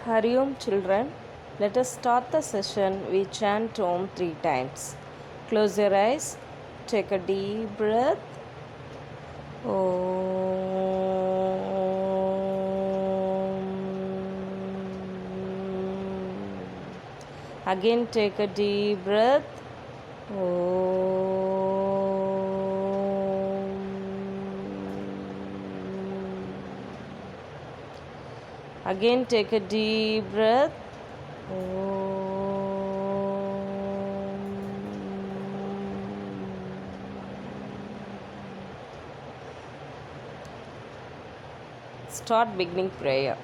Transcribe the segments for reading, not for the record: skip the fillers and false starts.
Hari Om children, let us start the session. We chant Om 3 times. Close your eyes, take a deep breath. Om. Again, take a deep breath. Again, take a deep breath. Start beginning prayer.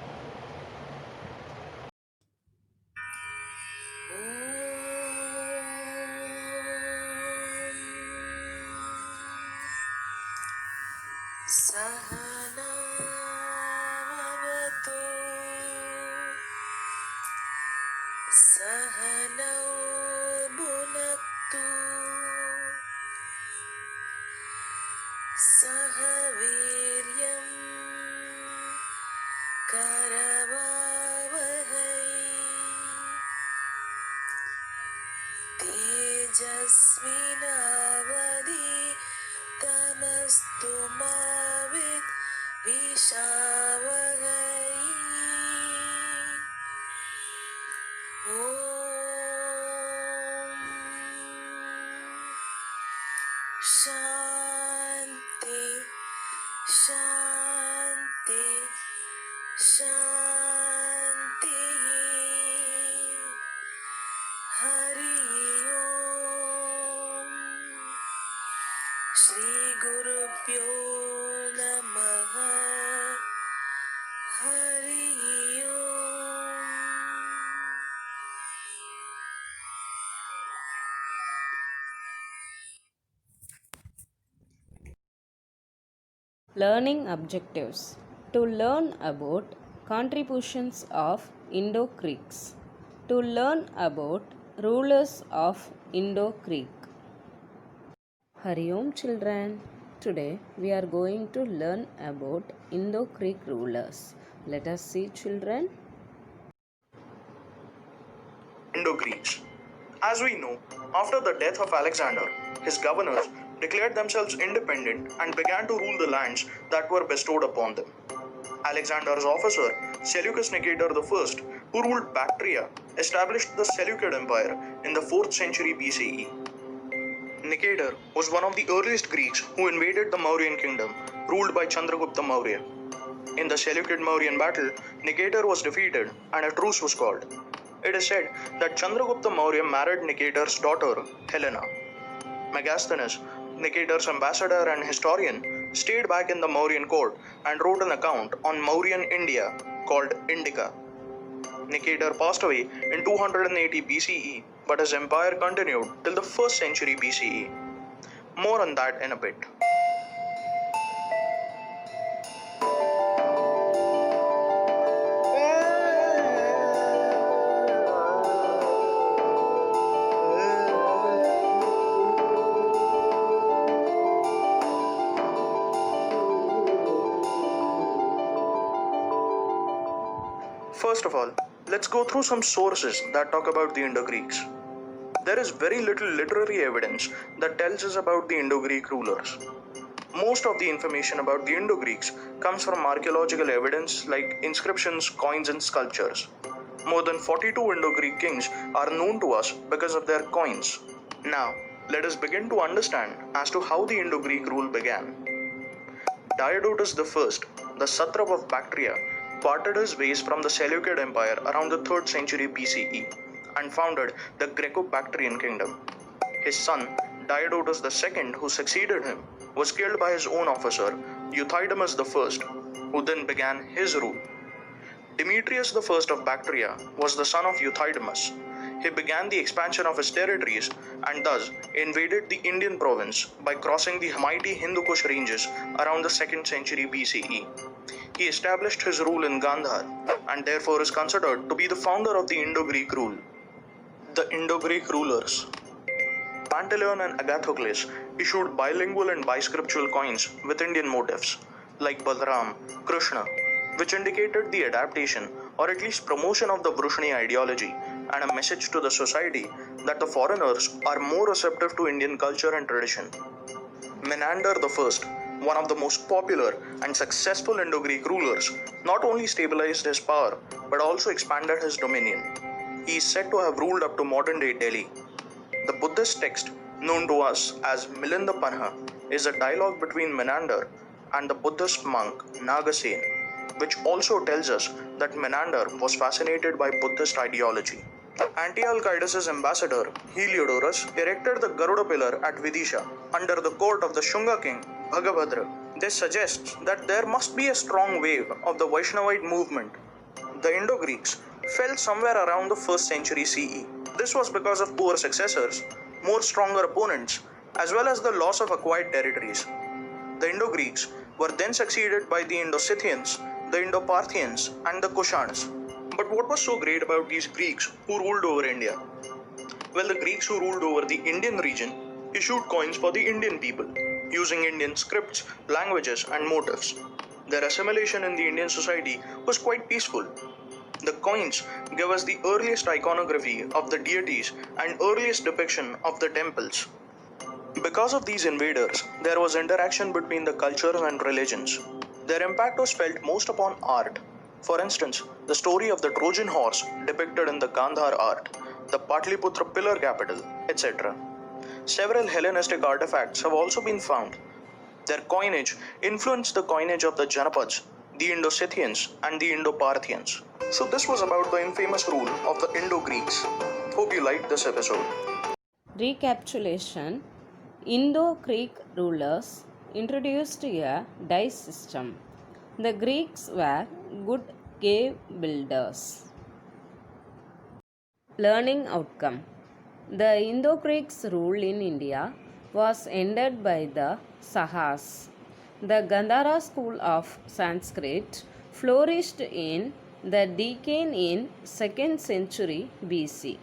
सहनावतु सहनौ भुनक्तु सह वीर्यं करवावहै तेजस्विनावधीतमस्तु मा विद्विषावहै ॐ शान्ति शान्ति शान्तिः हरि ओम् श्रीगुरुभ्यो नमः हरि ओम् Learning objectives. To learn about contributions of Indo-Greeks. To learn about rulers of Indo-Greek. Hari Om children. Today we are going to learn about Indo-Greek rulers. Let us see children. Indo-Greeks. As we know, after the death of Alexander, his governors declared themselves independent and began to rule the lands that were bestowed upon them. Alexander's officer, Seleucus Nicator I, who ruled Bactria, established the Seleucid Empire in the 4th century BCE. Nicator was one of the earliest Greeks who invaded the Mauryan kingdom, ruled by Chandragupta Maurya. In the Seleucid-Mauryan battle, Nicator was defeated and a truce was called. It is said that Chandragupta Maurya married Nicator's daughter, Helena. Megasthenes, Nicator's ambassador and historian, stayed back in the Mauryan court and wrote an account on Mauryan India called Indica. Nicator passed away in 280 BCE, but his empire continued till the 1st century BCE. More on that in a bit. First of all, let's go through some sources that talk about the Indo-Greeks. There is very little literary evidence that tells us about the Indo-Greek rulers. Most of the information about the Indo-Greeks comes from archaeological evidence like inscriptions, coins, and sculptures. More than 42 Indo-Greek kings are known to us because of their coins. Now, let us begin to understand as to how the Indo-Greek rule began. Diodotus I, the satrap of Bactria, parted his ways from the Seleucid Empire around the 3rd century BCE and founded the Greco-Bactrian kingdom. His son, Diodotus II, who succeeded him, was killed by his own officer, Euthydemus I, who then began his rule. Demetrius I of Bactria was the son of Euthydemus. He began the expansion of his territories and thus invaded the Indian province by crossing the mighty Hindu Kush ranges around the 2nd century BCE. He established his rule in Gandhar and therefore is considered to be the founder of the Indo-Greek rule. The Indo-Greek rulers. Pantaleon and Agathocles issued bilingual and biscriptural coins with Indian motifs like Balaram, Krishna, which indicated the adaptation or at least promotion of the Vrushni ideology and a message to the society that the foreigners are more receptive to Indian culture and tradition. Menander I, one of the most popular and successful Indo-Greek rulers, not only stabilized his power but also expanded his dominion. He is said to have ruled up to modern-day Delhi. The Buddhist text, known to us as Milindapanha, is a dialogue between Menander and the Buddhist monk Nagasen, which also tells us that Menander was fascinated by Buddhist ideology. Antiochus' ambassador, Heliodorus, erected the Garuda pillar at Vidisha under the court of the Shunga king, Bhagabhadra. This suggests that there must be a strong wave of the Vaishnavite movement. The Indo-Greeks fell somewhere around the 1st century CE. This was because of poor successors, more stronger opponents, as well as the loss of acquired territories. The Indo-Greeks were then succeeded by the Indo-Scythians, the Indo-Parthians, and the Kushans. But what was so great about these Greeks who ruled over India? Well, the Greeks who ruled over the Indian region issued coins for the Indian people, using Indian scripts, languages, and motifs. Their assimilation in the Indian society was quite peaceful. The coins give us the earliest iconography of the deities and earliest depiction of the temples. Because of these invaders, there was interaction between the cultures and religions. Their impact was felt most upon art. For instance, the story of the Trojan horse depicted in the Gandhar art, the Patliputra pillar capital, etc. Several Hellenistic artifacts have also been found. Their coinage influenced the coinage of the Janapads, the Indo-Scythians, and the Indo-Parthians. So this was about the infamous rule of the Indo-Greeks. Hope you liked this episode. Recapitulation: Indo-Greek rulers introduced a dice system. The Greeks were good cave builders. Learning outcome: the Indo-Greeks' rule in India was ended by the Sahas. The Gandhara school of Sanskrit flourished in the Deccan in 2nd century BC.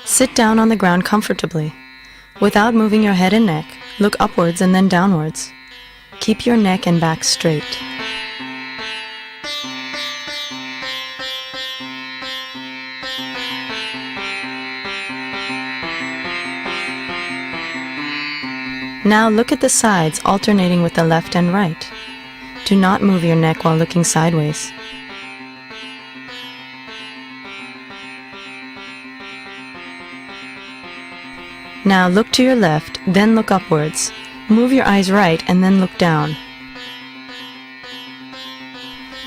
Sit down on the ground comfortably. Without moving your head and neck, look upwards and then downwards. Keep your neck and back straight. Now look at the sides alternating with the left and right. Do not move your neck while looking sideways. Now look to your left, then look upwards. Move your eyes right and then look down.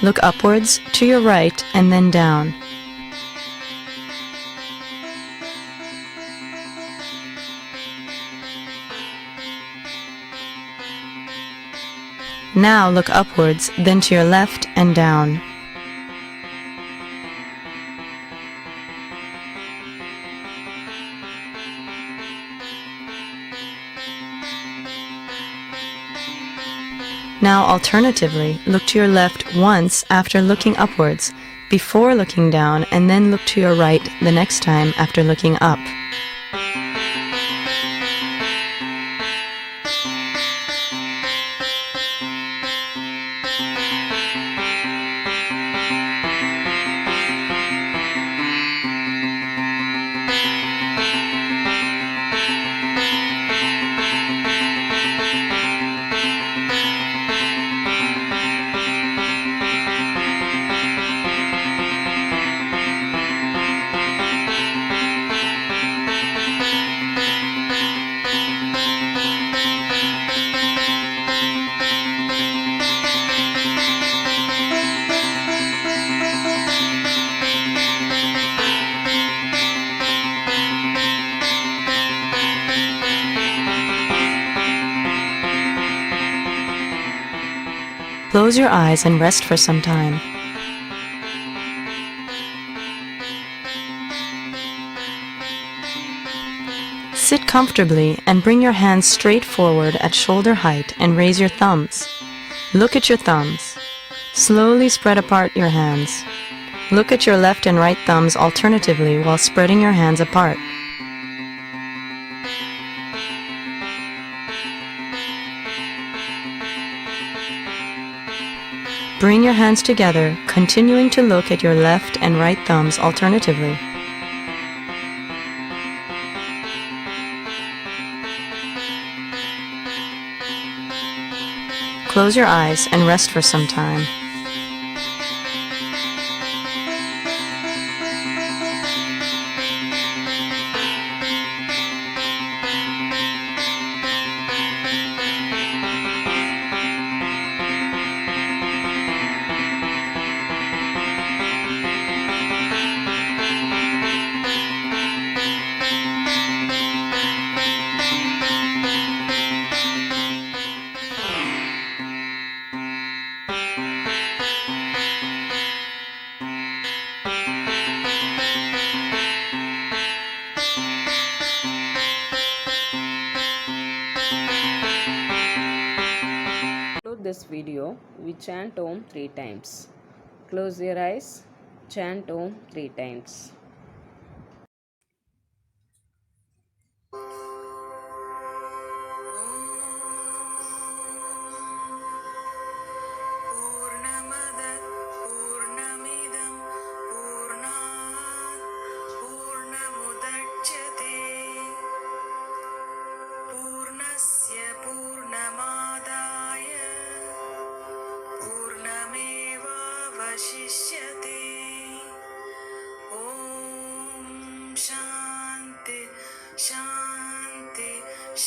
Look upwards, to your right, and then down. Now look upwards, then to your left and down. Now alternatively, look to your left once after looking upwards, before looking down, and then look to your right the next time after looking up. Close your eyes and rest for some time. Sit comfortably and bring your hands straight forward at shoulder height and raise your thumbs. Look at your thumbs. Slowly spread apart your hands. Look at your left and right thumbs alternatively while spreading your hands apart. Bring your hands together, continuing to look at your left and right thumbs alternatively. Close your eyes and rest for some time. Conclude this video, we chant Om 3 times. Close your eyes, chant Om 3 times. पूर्णमद पूर्णमिदं पूर्णात् पूर्णमुदच्यते पूर्णस्य पूर्णमादाय पूर्णमेवावशिष्यते ॐ शान्ति शान्ति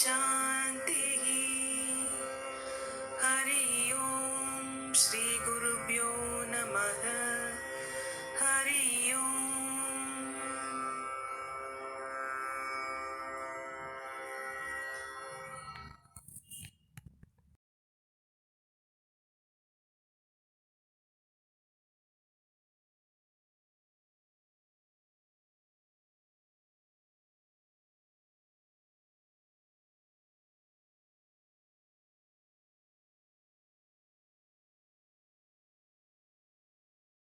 शान्ति